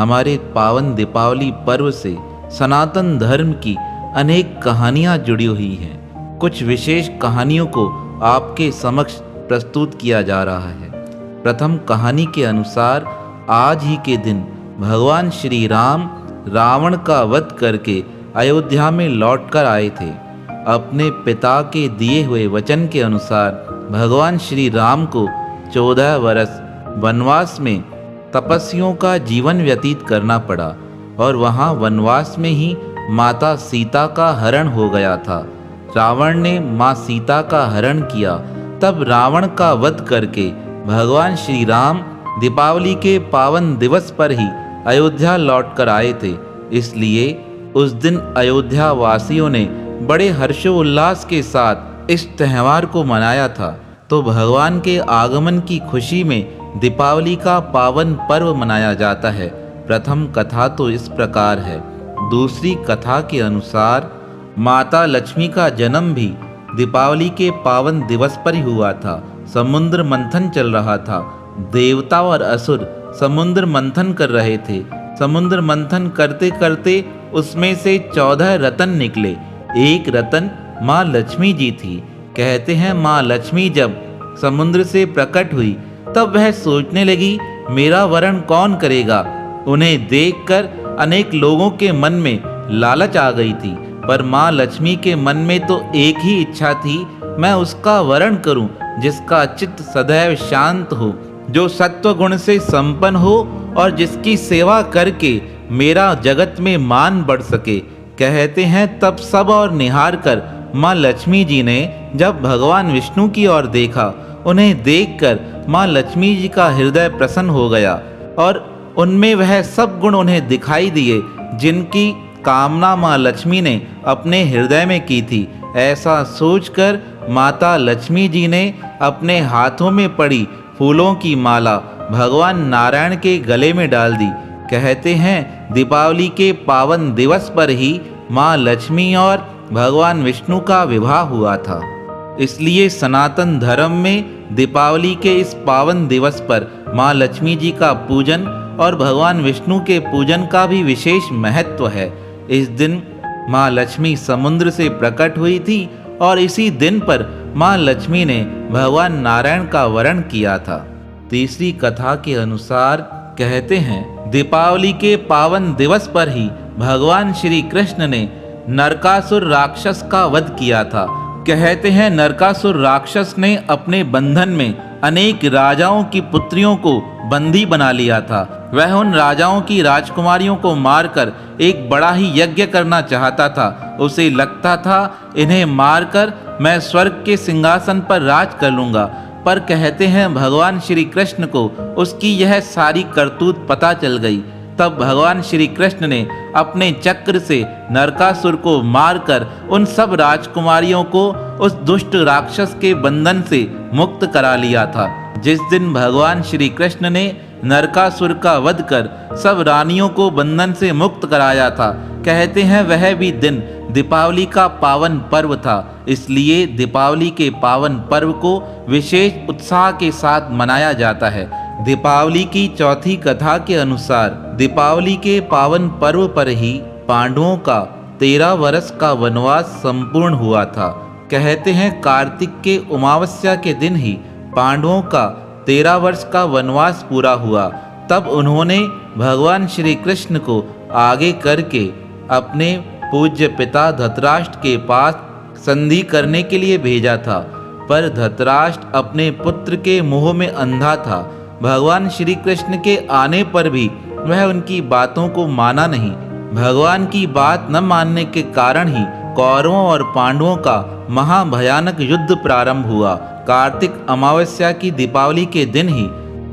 हमारे पावन दीपावली पर्व से सनातन धर्म की अनेक कहानियाँ जुड़ी हुई हैं। कुछ विशेष कहानियों को आपके समक्ष प्रस्तुत किया जा रहा है। प्रथम कहानी के अनुसार आज ही के दिन भगवान श्री राम रावण का वध करके अयोध्या में लौटकर आए थे। अपने पिता के दिए हुए वचन के अनुसार भगवान श्री राम को 14 वर्ष वनवास में तपस्वियों का जीवन व्यतीत करना पड़ा और वहाँ वनवास में ही माता सीता का हरण हो गया था। रावण ने माँ सीता का हरण किया। तब रावण का वध करके भगवान श्री राम दीपावली के पावन दिवस पर ही अयोध्या लौटकर आए थे। इसलिए उस दिन अयोध्या वासियों ने बड़े हर्षोल्लास के साथ इस त्यौहार को मनाया था। तो भगवान के आगमन की खुशी में दीपावली का पावन पर्व मनाया जाता है। प्रथम कथा तो इस प्रकार है। दूसरी कथा के अनुसार माता लक्ष्मी का जन्म भी दीपावली के पावन दिवस पर ही हुआ था। समुद्र मंथन चल रहा था। देवता और असुर समुद्र मंथन कर रहे थे। समुद्र मंथन करते करते उसमें से 14 रत्न निकले। एक रत्न माँ लक्ष्मी जी थी। कहते हैं माँ लक्ष्मी जब समुद्र से प्रकट हुई तब वह सोचने लगी, मेरा वरण कौन करेगा। उन्हें देखकर अनेक लोगों के मन में लालच आ गई थी, पर माँ लक्ष्मी के मन में तो एक ही इच्छा थी, मैं उसका वरण करूं जिसका चित्त सदैव शांत हो, जो सत्व गुण से संपन्न हो और जिसकी सेवा करके मेरा जगत में मान बढ़ सके। कहते हैं तब सब और निहार कर माँ लक्ष्मी जी ने जब भगवान विष्णु की ओर देखा, उन्हें देखकर माँ लक्ष्मी जी का हृदय प्रसन्न हो गया और उनमें वह सब गुण उन्हें दिखाई दिए जिनकी कामना माँ लक्ष्मी ने अपने हृदय में की थी। ऐसा सोचकर माता लक्ष्मी जी ने अपने हाथों में पड़ी फूलों की माला भगवान नारायण के गले में डाल दी। कहते हैं दीपावली के पावन दिवस पर ही माँ लक्ष्मी और भगवान विष्णु का विवाह हुआ था। इसलिए सनातन धर्म में दीपावली के इस पावन दिवस पर माँ लक्ष्मी जी का पूजन और भगवान विष्णु के पूजन का भी विशेष महत्व है। इस दिन माँ लक्ष्मी समुद्र से प्रकट हुई थी और इसी दिन पर माँ लक्ष्मी ने भगवान नारायण का वरण किया था। तीसरी कथा के अनुसार कहते हैं दीपावली के पावन दिवस पर ही भगवान श्री कृष्ण ने नरकासुर राक्षस का वध किया था। कहते हैं नरकासुर राक्षस ने अपने बंधन में अनेक राजाओं की पुत्रियों को बंदी बना लिया था। वह उन राजाओं की राजकुमारियों को मारकर एक बड़ा ही यज्ञ करना चाहता था। उसे लगता था इन्हें मारकर मैं स्वर्ग के सिंहासन पर राज कर लूंगा। पर कहते हैं भगवान श्री कृष्ण को उसकी यह सारी करतूत पता चल गई। तब भगवान श्री कृष्ण ने अपने चक्र से नरकासुर को मारकर उन सब राजकुमारियों को उस दुष्ट राक्षस के बंधन से मुक्त करा लिया था। जिस दिन भगवान श्री कृष्ण ने नरकासुर का वध कर सब रानियों को बंधन से मुक्त कराया था, कहते हैं वह भी दिन दीपावली का पावन पर्व था। इसलिए दीपावली के पावन पर्व को विशेष उत्साह के साथ मनाया जाता है। दीपावली की चौथी कथा के अनुसार दीपावली के पावन पर्व पर ही पांडवों का 13 वर्ष का वनवास संपूर्ण हुआ था। कहते हैं कार्तिक के अमावस्या के दिन ही पांडवों का 13 वर्ष का वनवास पूरा हुआ। तब उन्होंने भगवान श्री कृष्ण को आगे करके अपने पूज्य पिता धृतराष्ट्र के पास संधि करने के लिए भेजा था, पर धृतराष्ट्र अपने पुत्र के मोह में अंधा था। भगवान श्री कृष्ण के आने पर भी वह उनकी बातों को माना नहीं। भगवान की बात न मानने के कारण ही कौरवों और पांडवों का महाभयानक युद्ध प्रारंभ हुआ। कार्तिक अमावस्या की दीपावली के दिन ही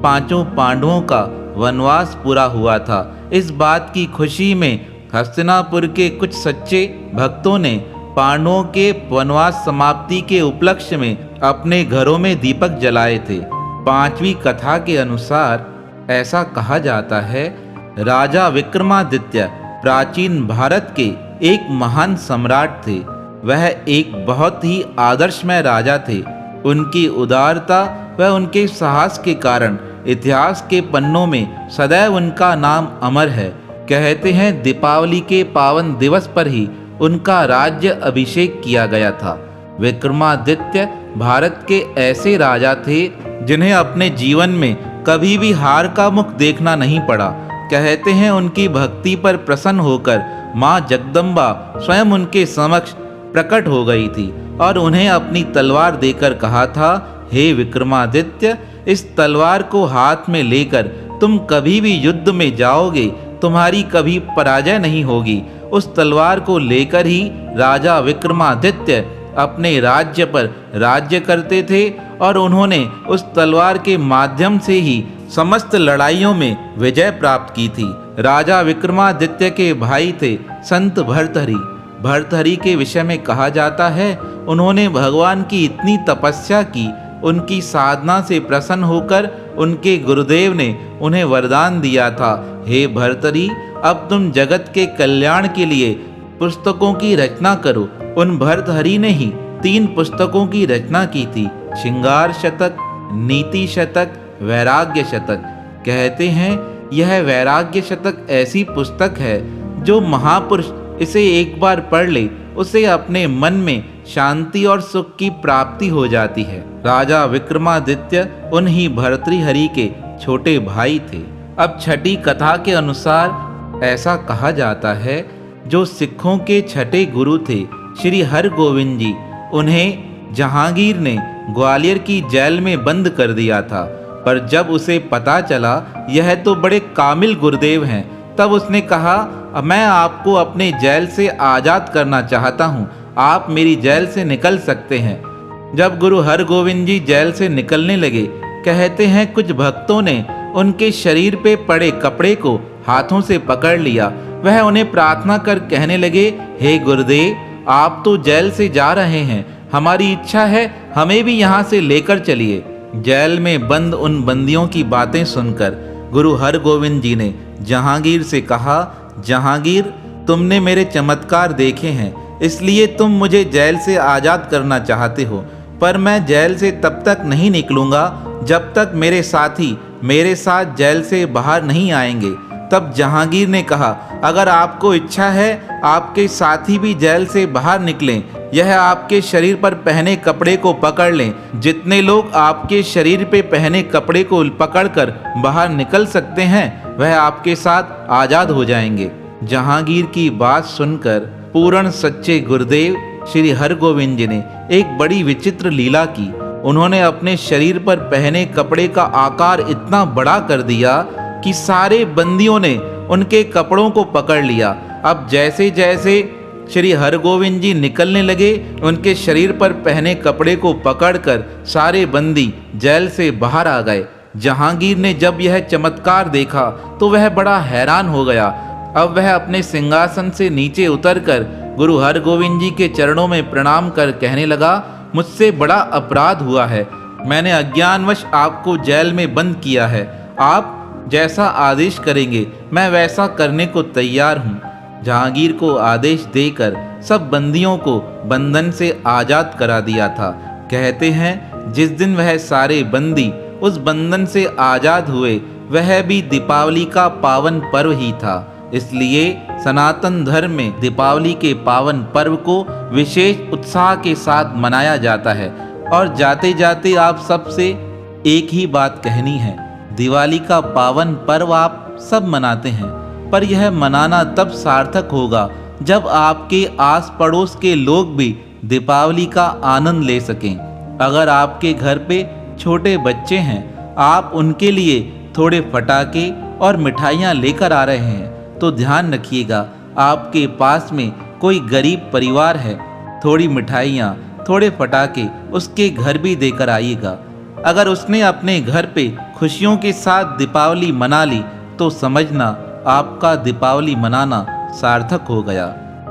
पांचों पांडवों का वनवास पूरा हुआ था। इस बात की खुशी में हस्तिनापुर के कुछ सच्चे भक्तों ने पांडवों के वनवास समाप्ति के उपलक्ष्य में अपने घरों में दीपक जलाए थे। पांचवी कथा के अनुसार ऐसा कहा जाता है राजा विक्रमादित्य प्राचीन भारत के एक महान सम्राट थे। वह एक बहुत ही आदर्शमय राजा थे। उनकी उदारता व उनके साहस के कारण इतिहास के पन्नों में सदैव उनका नाम अमर है। कहते हैं दीपावली के पावन दिवस पर ही उनका राज्य अभिषेक किया गया था। विक्रमादित्य भारत के ऐसे राजा थे जिन्हें अपने जीवन में कभी भी हार का मुख देखना नहीं पड़ा। कहते हैं उनकी भक्ति पर प्रसन्न होकर माँ जगदम्बा स्वयं उनके समक्ष प्रकट हो गई थी और उन्हें अपनी तलवार देकर कहा था, हे विक्रमादित्य, इस तलवार को हाथ में लेकर तुम कभी भी युद्ध में जाओगे, तुम्हारी कभी पराजय नहीं होगी। उस तलवार को लेकर ही राजा विक्रमादित्य अपने राज्य पर राज्य करते थे और उन्होंने उस तलवार के माध्यम से ही समस्त लड़ाइयों में विजय प्राप्त की थी। राजा विक्रमादित्य के भाई थे संत भर्तहरि। भर्तहरि के विषय में कहा जाता है, उन्होंने भगवान की इतनी तपस्या की, उनकी साधना से प्रसन्न होकर उनके गुरुदेव ने उन्हें वरदान दिया था, हे भर्तहरि, अब तुम जगत के कल्याण के लिए पुस्तकों की रचना करो। उन भर्तहरि ने ही 3 पुस्तकों की रचना की थी, श्रृंगार शतक, नीति शतक, वैराग्य शतक। कहते हैं यह वैराग्य शतक ऐसी पुस्तक है जो महापुरुष इसे एक बार पढ़ ले, उसे अपने मन में शांति और सुख की प्राप्ति हो जाती है। राजा विक्रमादित्य उन्हीं भर्तृहरि के छोटे भाई थे। अब छठी कथा के अनुसार ऐसा कहा जाता है, जो सिखों के छठे गुरु थे श्री हरगोविंद जी, उन्हें जहांगीर ने ग्वालियर की जेल में बंद कर दिया था। पर जब उसे पता चला यह तो बड़े कामिल गुरुदेव हैं, तब उसने कहा, मैं आपको अपने जेल से आज़ाद करना चाहता हूँ, आप मेरी जेल से निकल सकते हैं। जब गुरु हरगोविंद जी जेल से निकलने लगे, कहते हैं कुछ भक्तों ने उनके शरीर पे पड़े कपड़े को हाथों से पकड़ लिया। वह उन्हें प्रार्थना कर कहने लगे, हे गुरुदेव, आप तो जेल से जा रहे हैं, हमारी इच्छा है हमें भी यहाँ से लेकर चलिए। जेल में बंद उन बंदियों की बातें सुनकर गुरु हरगोविंद जी ने जहांगीर से कहा, जहांगीर, तुमने मेरे चमत्कार देखे हैं, इसलिए तुम मुझे जेल से आज़ाद करना चाहते हो, पर मैं जेल से तब तक नहीं निकलूंगा जब तक मेरे साथी मेरे साथ जेल से बाहर नहीं आएंगे। तब जहांगीर ने कहा, अगर आपको इच्छा है आपके साथी भी जेल से बाहर निकलें, यह आपके शरीर पर पहने कपड़े को पकड़ लें। जितने लोग आपके शरीर पे पहने कपड़े को पकड़कर बाहर निकल सकते हैं, वह आपके साथ आज़ाद हो जाएंगे। जहांगीर की बात सुनकर पूर्ण सच्चे गुरुदेव श्री हरगोविंद जी ने एक बड़ी विचित्र लीला की। उन्होंने अपने शरीर पर पहने कपड़े का आकार इतना बड़ा कर दिया कि सारे बंदियों ने उनके कपड़ों को पकड़ लिया। अब जैसे जैसे श्री हरगोविंद जी निकलने लगे, उनके शरीर पर पहने कपड़े को पकड़कर सारे बंदी जेल से बाहर आ गए। जहांगीर ने जब यह चमत्कार देखा तो वह बड़ा हैरान हो गया। अब वह अपने सिंहासन से नीचे उतरकर गुरु हरगोविंद जी के चरणों में प्रणाम कर कहने लगा, मुझसे बड़ा अपराध हुआ है, मैंने अज्ञानवश आपको जेल में बंद किया है। आप जैसा आदेश करेंगे मैं वैसा करने को तैयार हूँ। जहांगीर को आदेश देकर सब बंदियों को बंधन से आज़ाद करा दिया था। कहते हैं जिस दिन वह सारे बंदी उस बंधन से आज़ाद हुए, वह भी दीपावली का पावन पर्व ही था। इसलिए सनातन धर्म में दीपावली के पावन पर्व को विशेष उत्साह के साथ मनाया जाता है। और जाते जाते आप सबसे एक ही बात कहनी है, दिवाली का पावन पर्व आप सब मनाते हैं, पर यह मनाना तब सार्थक होगा जब आपके आस पड़ोस के लोग भी दीपावली का आनंद ले सकें। अगर आपके घर पे छोटे बच्चे हैं, आप उनके लिए थोड़े पटाखे और मिठाइयाँ लेकर आ रहे हैं, तो ध्यान रखिएगा आपके पास में कोई गरीब परिवार है, थोड़ी मिठाइयाँ थोड़े पटाखे उसके घर भी देकर आइएगा। अगर उसने अपने घर पे खुशियों के साथ दीपावली मना ली तो समझना आपका दीपावली मनाना सार्थक हो गया।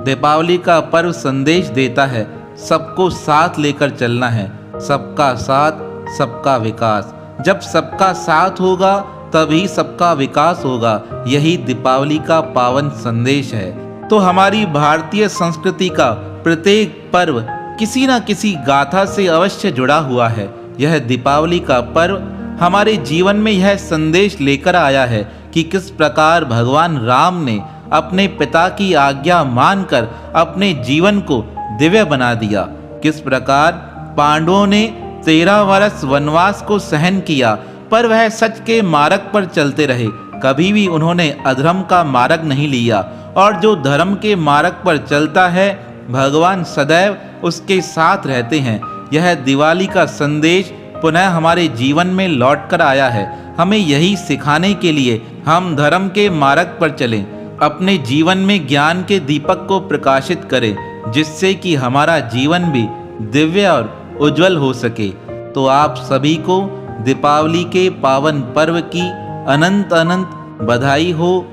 दीपावली का पर्व संदेश देता है सबको साथ लेकर चलना है, सबका साथ सबका विकास। जब सबका साथ होगा तभी सबका विकास होगा, यही दीपावली का पावन संदेश है। तो हमारी भारतीय संस्कृति का प्रत्येक पर्व किसी न किसी गाथा से अवश्य जुड़ा हुआ है। यह दीपावली का पर्व हमारे जीवन में यह संदेश लेकर आया है कि किस प्रकार भगवान राम ने अपने पिता की आज्ञा मानकर अपने जीवन को दिव्य बना दिया, किस प्रकार पांडवों ने 13 वर्ष वनवास को सहन किया पर वह सच के मार्ग पर चलते रहे, कभी भी उन्होंने अधर्म का मार्ग नहीं लिया। और जो धर्म के मार्ग पर चलता है भगवान सदैव उसके साथ रहते हैं। यह दिवाली का संदेश पुनः हमारे जीवन में लौट कर आया है, हमें यही सिखाने के लिए हम धर्म के मार्ग पर चलें, अपने जीवन में ज्ञान के दीपक को प्रकाशित करें, जिससे कि हमारा जीवन भी दिव्य और उज्जवल हो सके। तो आप सभी को दीपावली के पावन पर्व की अनंत अनंत बधाई हो,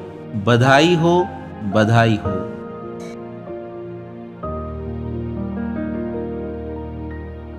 बधाई हो, बधाई हो।